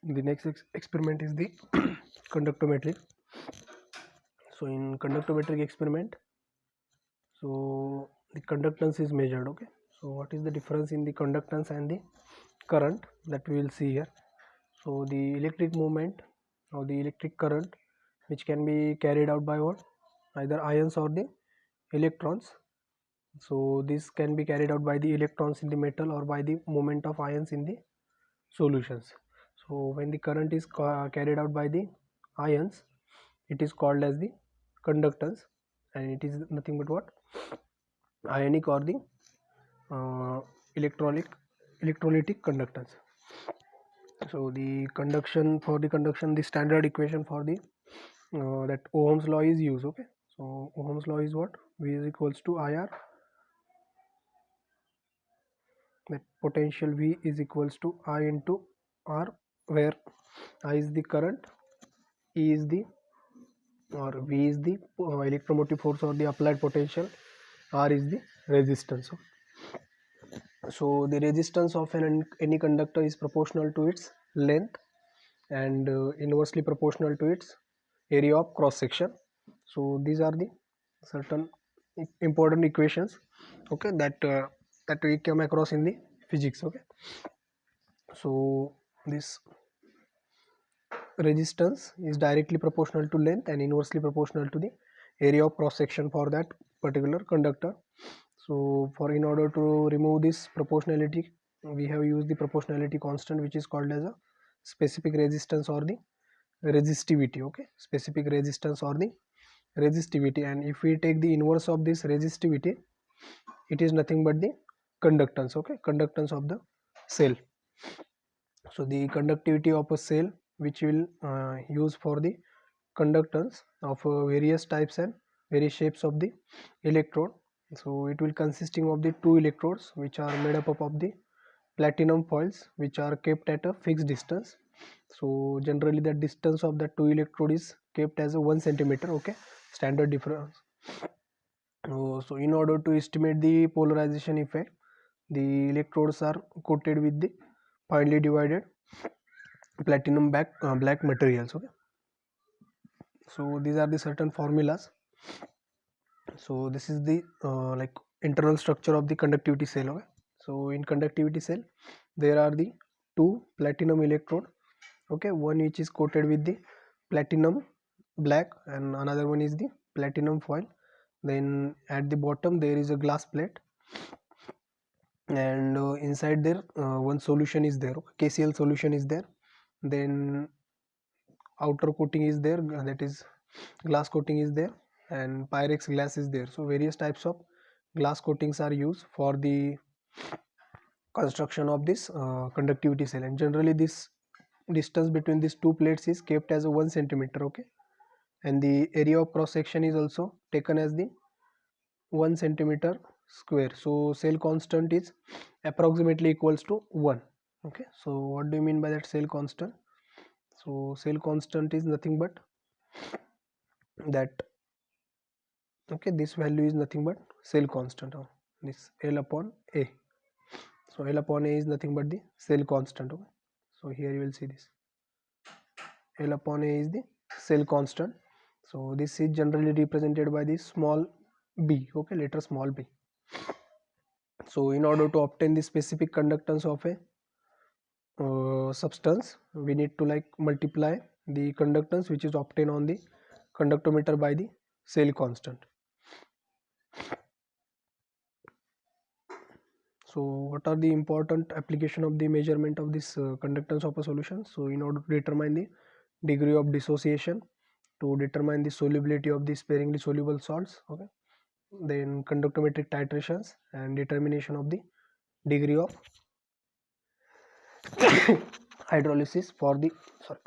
The next experiment is the conductometric. So in conductometric experiment, so the conductance is measured. Okay, so what is the difference in the conductance and the current, that we will see here. So the electric movement or the electric current, which can be carried out by what, either ions or the electrons. So this can be carried out by the electrons in the metal or by the movement of ions in the solutions. So when the current is carried out by the ions, it is called as the conductance, and it is nothing but what, ionic or the uh, electrolytic conductance. So the conduction, for the conduction, the standard equation for the that Ohm's law is used. Okay, so Ohm's law is what, V is equals to IR, that potential V is equals to I into R, where I is the current, E is the, or V is the electromotive force or the applied potential, R is the resistance. So the resistance of any conductor is proportional to its length and inversely proportional to its area of cross section. So these are the certain important equations, okay, that we came across in the physics. Okay, so this resistance is directly proportional to length and inversely proportional to the area of cross section for that particular conductor. So for, in order to remove this proportionality, we have used the proportionality constant, which is called as a specific resistance or the resistivity. Okay, specific resistance or the resistivity. And if we take the inverse of this resistivity, it is nothing but the conductance. Okay, conductance of the cell. So the conductivity of a cell, which will use for the conductance of various types and various shapes of the electrode. So it will consisting of the two electrodes, which are made up of the platinum foils, which are kept at a fixed distance. So generally the distance of the two electrode is kept as a 1 centimeter. Okay, standard difference. So in order to estimate the polarization effect, the electrodes are coated with the finely divided platinum black materials. Okay, so these are the certain formulas. So this is the like internal structure of the conductivity cell. Okay, so in conductivity cell there are the two platinum electrode. Okay, one which is coated with the platinum black and another one is the platinum foil. Then at the bottom there is a glass plate, and inside there one solution is there, KCl solution is there. Then outer coating is there, that is glass coating is there, and pyrex glass is there. So various types of glass coatings are used for the construction of this conductivity cell, and generally this distance between these two plates is kept as a 1 centimeter. Okay, and the area of cross section is also taken as the 1 centimeter square. So cell constant is approximately equals to 1. Okay, so what do you mean by that cell constant? So cell constant is nothing but that, okay, this value is nothing but cell constant, this L upon A. So L upon A is nothing but the cell constant. Okay, so here you will see this L upon A is the cell constant. So this is generally represented by the small b. Okay, letter small b. So in order to obtain the specific conductance of a substance, we need to like multiply the conductance which is obtained on the conductometer by the cell constant. So what are the important application of the measurement of this conductance of a solution? So in order to determine the degree of dissociation, to determine the solubility of the sparingly soluble salts. Okay, then conductometric titrations and determination of the degree of hydrolysis for the, sorry,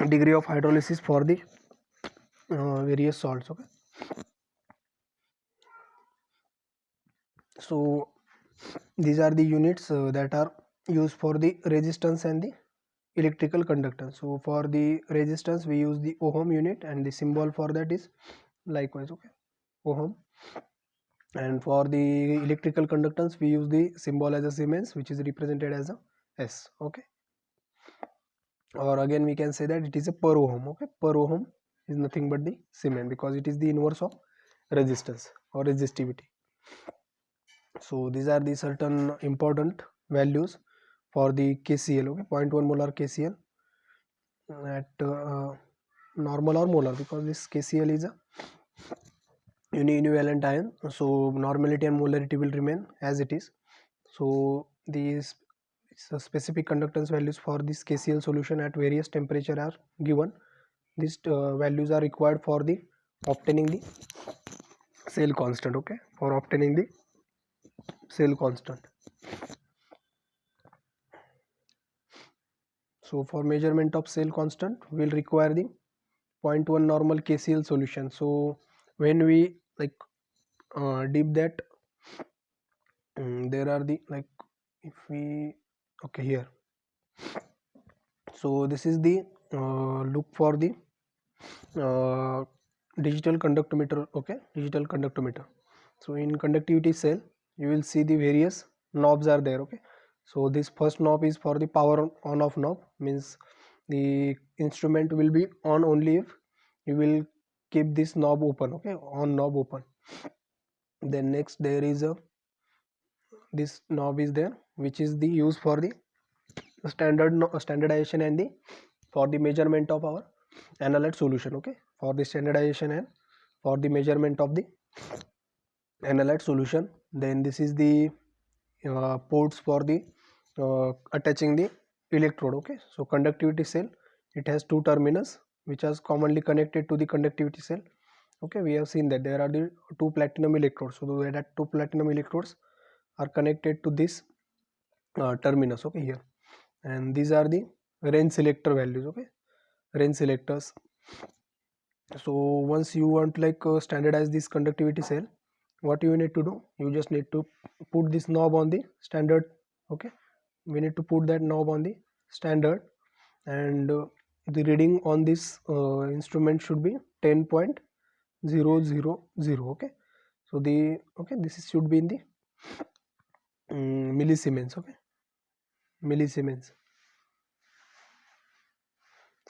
degree of hydrolysis for the various salts. Okay, so these are the units that are used for the resistance and the electrical conductance. So for the resistance we use the ohm unit, and the symbol for that is likewise, okay, ohm. And for the electrical conductance we use the symbol as a Siemens, which is represented as a S. Okay, or again we can say that it is a per ohm. Okay, per ohm is nothing but the Siemens, because it is the inverse of resistance or resistivity. So these are the certain important values for the KCl. Okay, 0.1 molar KCl at normal or molar, because this KCl is a univalent ion, so normality and molarity will remain as it is. So these specific conductance values for this KCl solution at various temperature are given. These values are required for the obtaining the cell constant. Okay, for obtaining the cell constant. So for measurement of cell constant, we will require the 0.1 normal KCl solution. So when we like dip that, there are the like, if we, okay, here. So this is the look for the digital conductometer. Okay, digital conductometer. So in conductivity cell, you will see the various knobs are there. Okay, so this first knob is for the power on off knob, means the instrument will be on only if you will keep this knob open. Okay, on knob open. Then next there is a, this knob is there, which is the use for the standardization and the for the measurement of our analyte solution. Okay, for the standardization and for the measurement of the analyte solution. Then this is the ports for the attaching the electrode. Okay, so conductivity cell, it has two terminals which are commonly connected to the conductivity cell. Okay, we have seen that there are the two platinum electrodes, so that two platinum electrodes are connected to this terminus. Okay, here, and these are the range selector values. Okay, range selectors. So once you want like standardize this conductivity cell, what you need to do, you just need to put this knob on the standard. Okay, we need to put that knob on the standard, and the reading on this instrument should be 10.000. Okay, so the, okay, this is, should be in the millisiemens. Okay, millisiemens.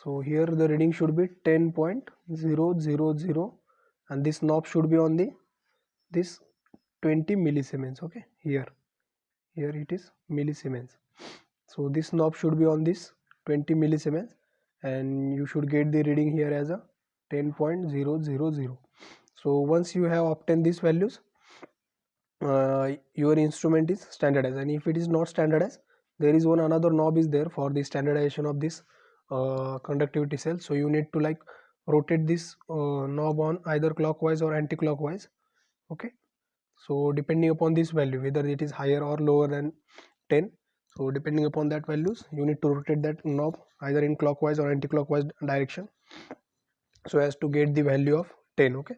So here the reading should be 10.000, and this knob should be on the this 20 millisiemens. Okay, here it is millisiemens. So this knob should be on this 20 millisiemens, and you should get the reading here as a 10.000. So once you have obtained these values, your instrument is standardized. And if it is not standardized, there is one another knob is there for the standardization of this conductivity cell. So you need to like rotate this knob on either clockwise or anti-clockwise. Okay, so depending upon this value, whether it is higher or lower than 10, so depending upon that values, you need to rotate that knob either in clockwise or anti-clockwise direction, so as to get the value of 10. Okay,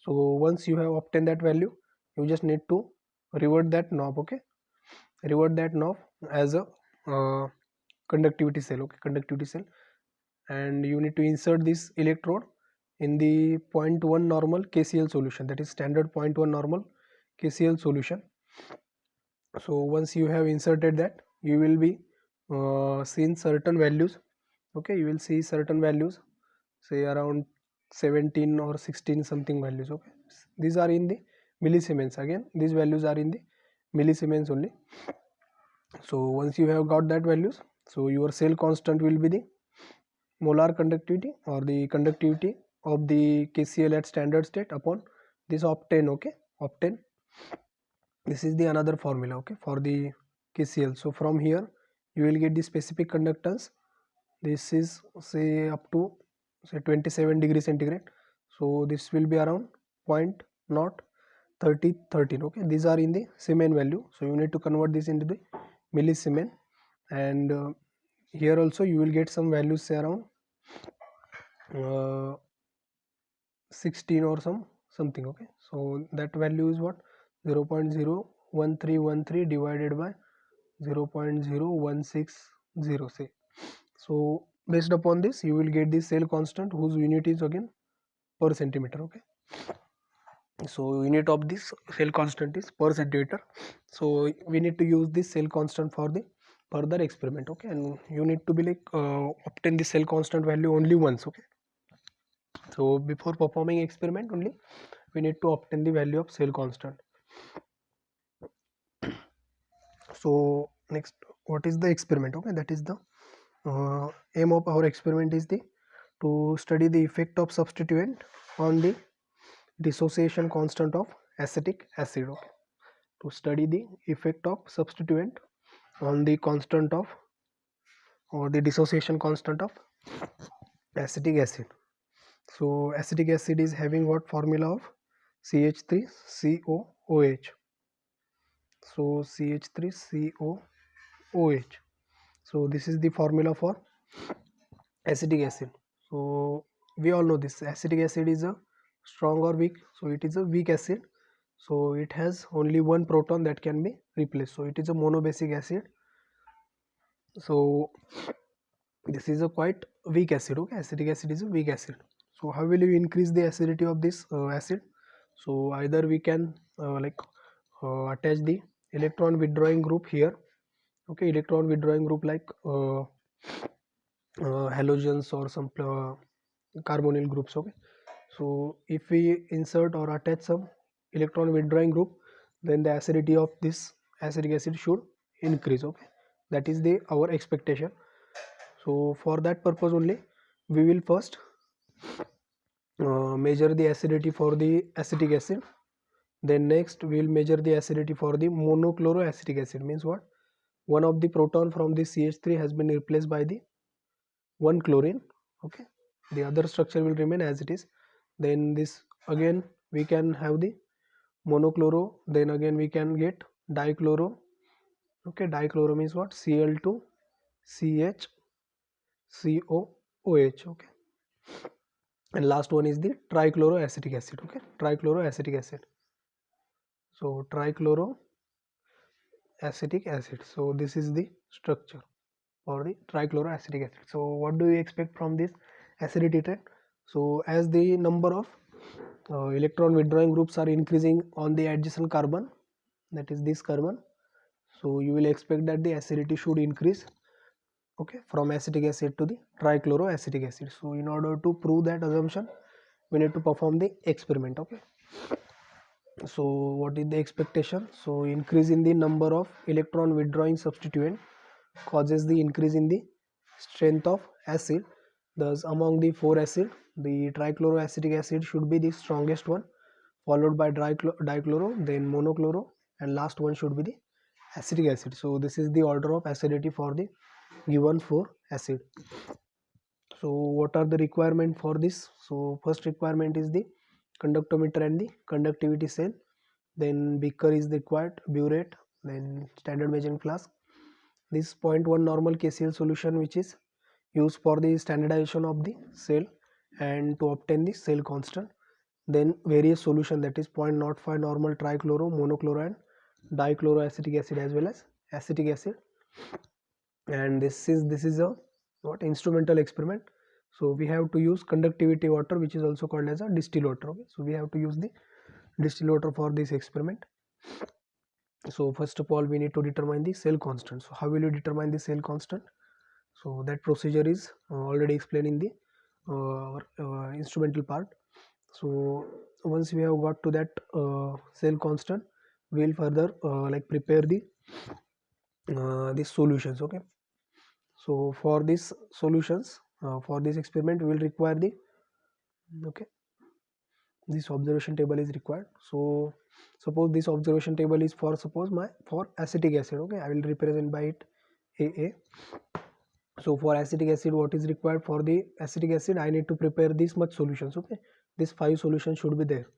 so once you have obtained that value, you just need to revert that knob. Okay, revert that knob as a conductivity cell. Okay, conductivity cell, and you need to insert this electrode in the 0.1 normal KCl solution, that is standard 0.1 normal KCl solution. So once you have inserted that, you will be seeing certain values. Okay, you will see certain values, say around 17 or 16 something values. Okay, these are in the millisiemens. Again, these values are in the millisiemens only. So once you have got that values, so your cell constant will be the molar conductivity or the conductivity of the KCl at standard state upon this octane. Okay, octane. This is the another formula. Okay, for the KCl. So from here you will get the specific conductance. This is say up to say 27 degrees centigrade. So this will be around 0.03013. Okay, these are in the Siemens value. So you need to convert this into the millisiemens, and here also you will get some values, say around 16 or something. Okay, so that value is what, 0.01313 divided by 0.0160, say. So based upon this, you will get the cell constant, whose unit is again per centimeter. Okay, so unit of this cell constant is per centimeter. So we need to use this cell constant for the further experiment. Okay, and you need to be like obtain the cell constant value only once. Okay, so before performing experiment only we need to obtain the value of cell constant. So next, what is the experiment? Okay, that is the aim of our experiment is the to study the effect of substituent on the dissociation constant of acetic acid. Okay, to study the effect of substituent on the constant of or the dissociation constant of acetic acid. So acetic acid is having what formula of CH3COOH. So CH3COOH. So this is the formula for acetic acid. So we all know this acetic acid is a strong or weak. So it is a weak acid. So it has only one proton that can be replaced. So it is a monobasic acid. So this is a quite weak acid. Okay, acetic acid is a weak acid. So how will you increase the acidity of this acid? So either we can attach the electron withdrawing group here. Okay, electron withdrawing group like halogens or some carbonyl groups. Okay, so if we insert or attach some electron withdrawing group, then the acidity of this acetic acid should increase. Okay, that is the our expectation. So for that purpose only we will first measure the acidity for the acetic acid. Then next we will measure the acidity for the monochloroacetic acid. Means what? One of the proton from the CH3 has been replaced by the one chlorine. Okay, the other structure will remain as it is. Then this again we can have the monochloro, then again we can get dichloro. Okay, dichloro means what? Cl2 CH COOH. Okay, and last one is the trichloroacetic acid. Okay, trichloroacetic acid. So trichloroacetic acid. So this is the structure for the trichloroacetic acid. So what do we expect from this acidity trend? So as the number of electron withdrawing groups are increasing on the adjacent carbon, that is this carbon, so you will expect that the acidity should increase. Okay, from acetic acid to the trichloroacetic acid. So in order to prove that assumption we need to perform the experiment. Okay, so what is the expectation? So increase in the number of electron withdrawing substituent causes the increase in the strength of acid. Thus among the four acid, the trichloroacetic acid should be the strongest one, followed by dichloro, then monochloro, and last one should be the acetic acid. So this is the order of acidity for the given 4 acid. So what are the requirement for this? So first requirement is the conductometer and the conductivity cell. Then beaker is required, burette, then standard measuring flask. This 0.1 normal KCl solution which is used for the standardization of the cell and to obtain the cell constant. Then various solution, that is 0.05 normal trichloro, monochloro and dichloroacetic acid as well as acetic acid. And this is a what instrumental experiment. So we have to use conductivity water, which is also called as a distill water. Okay, so we have to use the distill water for this experiment. So first of all we need to determine the cell constant. So how will you determine the cell constant? So that procedure is already explained in the instrumental part. So once we have got to that cell constant, we will further prepare the these solutions. Okay, so for these solutions for this experiment we will require the okay this observation table is required. So suppose this observation table is for for acetic acid. Okay, I will represent by it AA. So for acetic acid, what is required? For the acetic acid I need to prepare this much solutions. Okay, this 5 solutions should be there.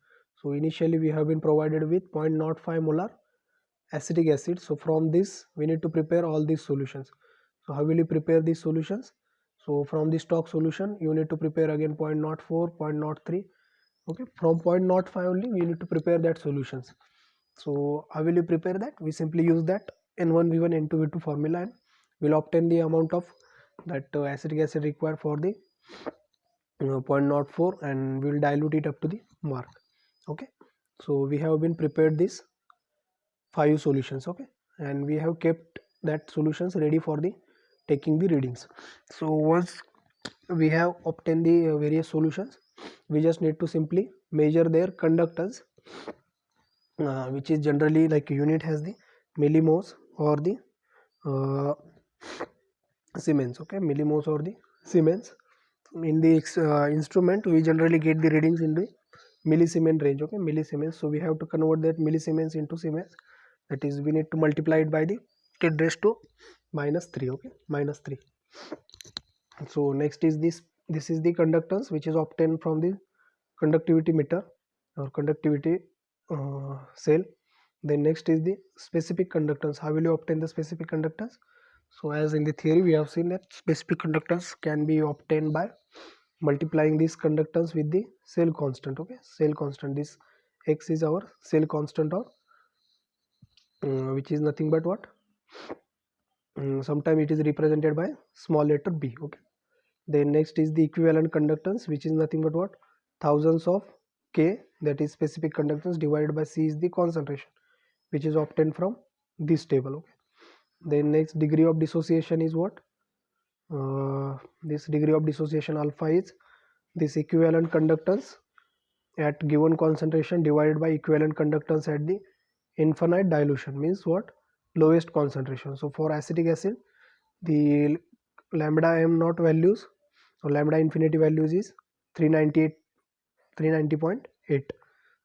So initially we have been provided with 0.05 molar acetic acid. So from this we need to prepare all these solutions. So how will you prepare these solutions? So from the stock solution you need to prepare again 0.04, 0.03. Okay, from 0.05 only we need to prepare that solutions. So how will you prepare that? We simply use that N1V1 N2V2 formula and we'll obtain the amount of that acetic acid required for the 0.04 and we will dilute it up to the mark. Okay, so we have been prepared this 5 solutions. Okay, and we have kept that solutions ready for the taking the readings. So once we have obtained the various solutions, we just need to simply measure their conductance, which is generally like unit has the millimos or the uh, Siemens. Okay, millimos or the Siemens. In the instrument we generally get the readings in the millisiemens range. Okay, millisiemens. So we have to convert that millisiemens into Siemens. That is, we need to multiply it by the 10 raised to minus 3. Okay, minus 3. So next is this is the conductance which is obtained from the conductivity meter or conductivity cell. Then next is the specific conductance. How will you obtain the specific conductance? So as in the theory we have seen that specific conductance can be obtained by multiplying this conductance with the cell constant. Okay, cell constant, this x is our cell constant, or which is nothing but what, sometimes it is represented by small letter b. Okay, then next is the equivalent conductance, which is nothing but what, thousands of k, that is specific conductance, divided by c is the concentration, which is obtained from this table. Okay, then next degree of dissociation is what, this degree of dissociation alpha is this equivalent conductance at given concentration divided by equivalent conductance at the infinite dilution, means what, lowest concentration. So for acetic acid, the lambda m naught values or lambda infinity values is 398 390.8.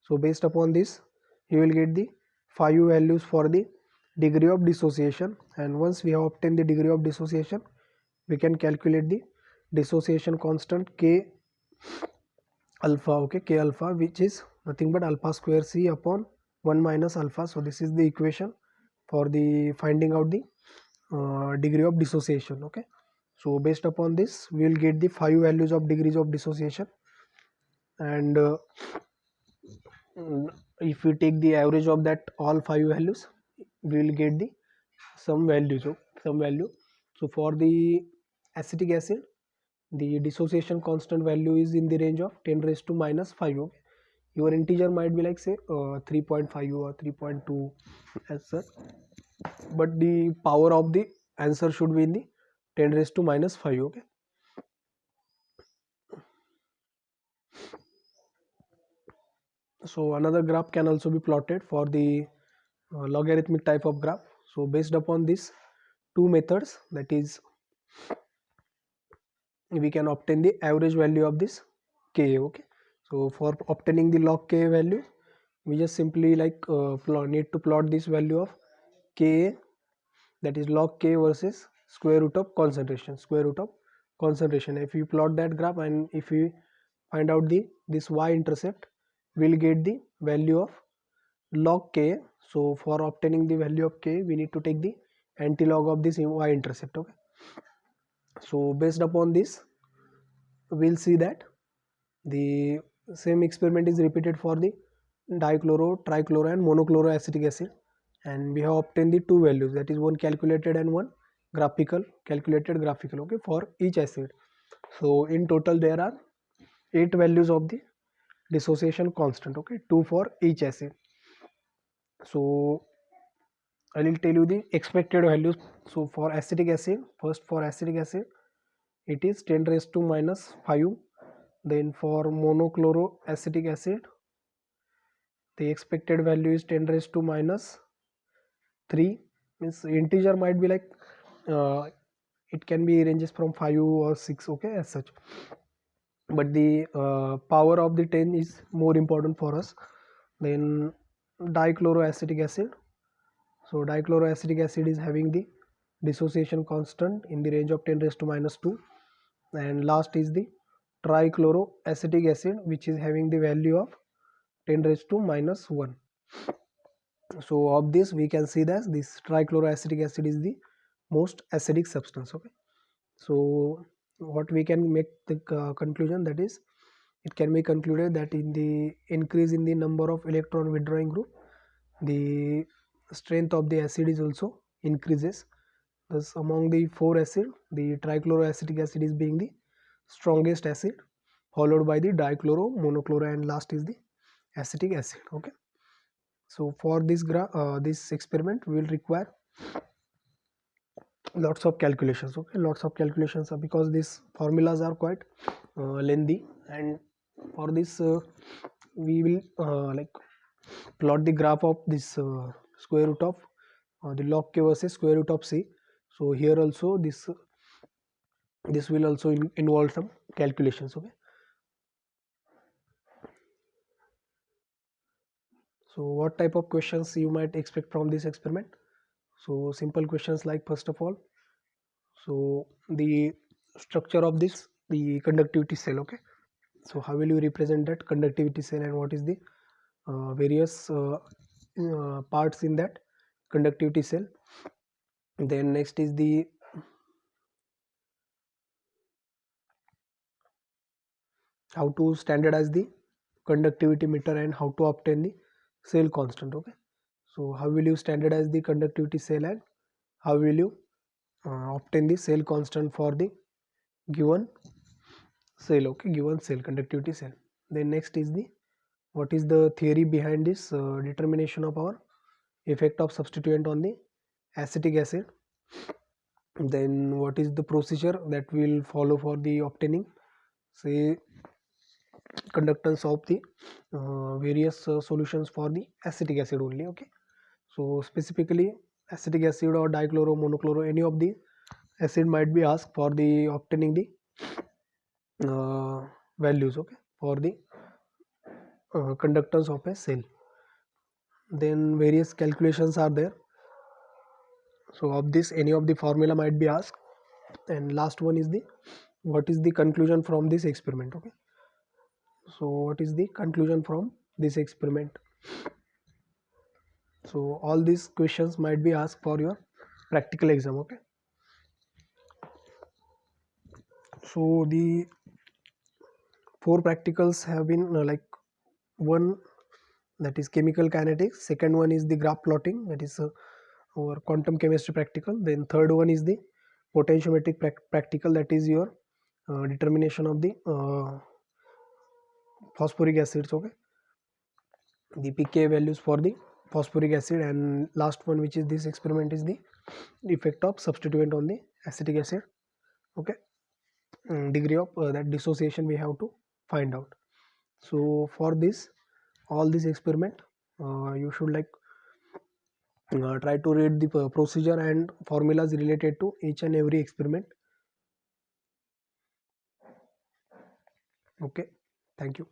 So based upon this you will get the 5 values for the degree of dissociation, and once we have obtained the degree of dissociation, we can calculate the dissociation constant k alpha. Okay, k alpha, which is nothing but alpha square c upon 1 minus alpha. So this is the equation for the finding out the degree of dissociation. Okay, so based upon this we will get the 5 values of degrees of dissociation, and if we take the average of that all 5 values, we will get the some values of some value. So for the acetic acid, the dissociation constant value is in the range of 10 raised to minus 5. Okay, your integer might be like say 3.5 or 3.2 as such, but the power of the answer should be in the 10 raised to minus 5. Okay, so another graph can also be plotted for the logarithmic type of graph. So based upon these two methods, that is, we can obtain the average value of this k. Okay, so for obtaining the log k value, we just simply like need to plot this value of ka, that is log k versus square root of concentration, square root of concentration. If you plot that graph and if we find out the this y intercept, we'll get the value of log k. So for obtaining the value of k, we need to take the anti-log of this y intercept. Okay, so based upon this we'll see that the same experiment is repeated for the dichloro, trichloro and monochloroacetic acid, and we have obtained the two values, that is one calculated and one graphical, calculated graphical. Okay, for each acid. So in total there are 8 values of the dissociation constant. Okay, 2 for each acid. So I will tell you the expected values. So for acetic acid, first for acetic acid it is 10 raised to minus 5. Then for monochloroacetic acid, the expected value is 10 raised to minus 3. Means integer might be like it can be ranges from 5 or 6. Okay, as such, but the power of the 10 is more important for us. Then dichloroacetic acid. So dichloroacetic acid is having the dissociation constant in the range of 10 raised to minus 2, and last is the trichloroacetic acid, which is having the value of 10 raised to minus 1. So of this we can see that this trichloroacetic acid is the most acidic substance. Okay, so what we can make the conclusion, that is, it can be concluded that in the increase in the number of electron withdrawing group, the strength of the acid is also increases. Thus among the 4 acid, the trichloroacetic acid is being the strongest acid, followed by the dichloro, monochloro and last is the acetic acid. Okay, so for this this experiment we will require lots of calculations. Okay, lots of calculations because these formulas are quite lengthy, and for this we will like plot the graph of this square root of the log k versus square root of c. So here also this will also involve some calculations. Okay, so what type of questions you might expect from this experiment? So simple questions like, first of all, so the structure of this, the conductivity cell. Okay, so how will you represent that conductivity cell, and what is the various parts in that conductivity cell. Then next is the how to standardize the conductivity meter and how to obtain the cell constant. Okay, so how will you standardize the conductivity cell, and how will you obtain the cell constant for the given cell. Okay, given cell, conductivity cell. Then next is the what is the theory behind this determination of our effect of substituent on the acetic acid. Then what is the procedure that will follow for the obtaining, say, conductance of the various solutions for the acetic acid only. Okay, so specifically acetic acid or dichloro, monochloro, any of the acid might be asked for the obtaining the values. Okay, for the conductance of a cell. Then various calculations are there, so of this any of the formula might be asked. And last one is the what is the conclusion from this experiment. Okay, so what is the conclusion from this experiment? So all these questions might be asked for your practical exam. Okay, so the four practicals have been like, one, that is chemical kinetics, second one is the graph plotting, that is our quantum chemistry practical, then third one is the potentiometric practical, that is your determination of the phosphoric acids. Okay, the pK values for the phosphoric acid, and last one, which is this experiment, is the effect of substituent on the acetic acid. Okay, degree of that dissociation we have to find out. So for this, all this experiment, you should like try to read the procedure and formulas related to each and every experiment. Okay, thank you.